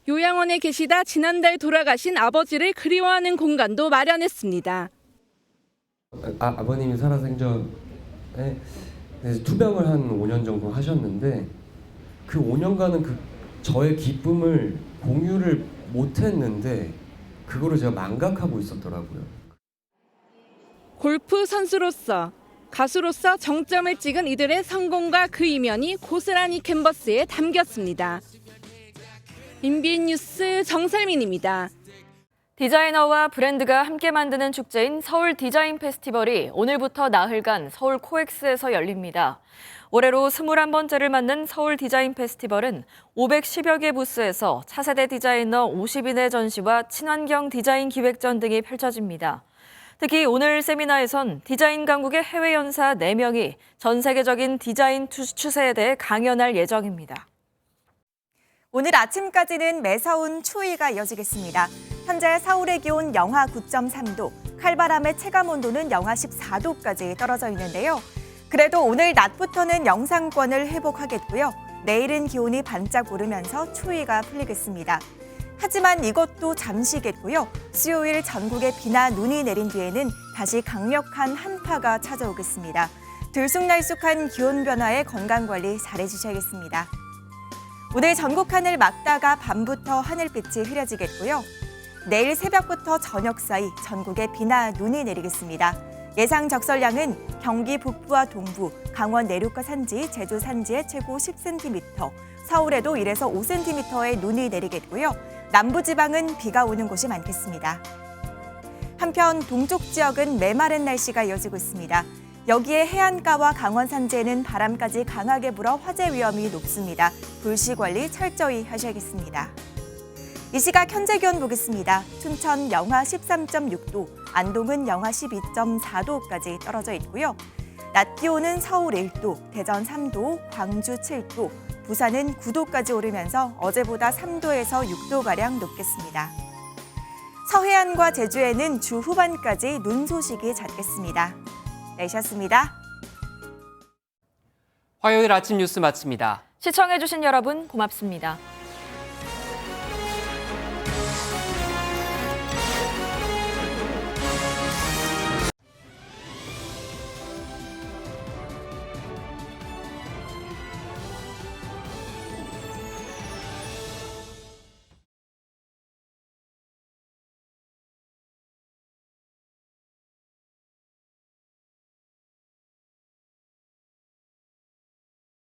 요양원에 계시다 지난달 돌아가신 아버지를 그리워하는 공간도 마련했습니다. 아버님이 살아생전에 투병을 한 5년 정도 하셨는데 그 5년간은 저의 기쁨을 공유를 못했는데 그거를 제가 망각하고 있었더라고요. 골프 선수로서, 가수로서 정점을 찍은 이들의 성공과 그 이면이 고스란히 캔버스에 담겼습니다. MBN 뉴스 정설민입니다. 디자이너와 브랜드가 함께 만드는 축제인 서울 디자인 페스티벌이 오늘부터 나흘간 서울 코엑스에서 열립니다. 올해로 21번째를 맞는 서울 디자인 페스티벌은 510여 개 부스에서 차세대 디자이너 50인의 전시와 친환경 디자인 기획전 등이 펼쳐집니다. 특히 오늘 세미나에선 디자인 강국의 해외 연사 4명이 전 세계적인 디자인 추세에 대해 강연할 예정입니다. 오늘 아침까지는 매서운 추위가 이어지겠습니다. 현재 서울의 기온 영하 9.3도, 칼바람의 체감온도는 영하 14도까지 떨어져 있는데요. 그래도 오늘 낮부터는 영상권을 회복하겠고요. 내일은 기온이 반짝 오르면서 추위가 풀리겠습니다. 하지만 이것도 잠시겠고요. 수요일 전국에 비나 눈이 내린 뒤에는 다시 강력한 한파가 찾아오겠습니다. 들쑥날쑥한 기온 변화에 건강관리 잘해주셔야겠습니다. 오늘 전국 하늘 맑다가 밤부터 하늘빛이 흐려지겠고요. 내일 새벽부터 저녁 사이 전국에 비나 눈이 내리겠습니다. 예상 적설량은 경기 북부와 동부, 강원 내륙과 산지, 제주 산지에 최고 10cm, 서울에도 1에서 5cm의 눈이 내리겠고요. 남부지방은 비가 오는 곳이 많겠습니다. 한편 동쪽 지역은 메마른 날씨가 이어지고 있습니다. 여기에 해안가와 강원 산지에는 바람까지 강하게 불어 화재 위험이 높습니다. 불씨 관리 철저히 하셔야겠습니다. 이 시각 현재 기온 보겠습니다. 춘천 영하 13.6도, 안동은 영하 12.4도까지 떨어져 있고요. 낮 기온은 서울 1도, 대전 3도, 광주 7도, 부산은 9도까지 오르면서 어제보다 3도에서 6도가량 높겠습니다. 서해안과 제주에는 주 후반까지 눈 소식이 잦겠습니다. 내셨습니다. 화요일 아침 뉴스 마칩니다. 시청해주신 여러분 고맙습니다.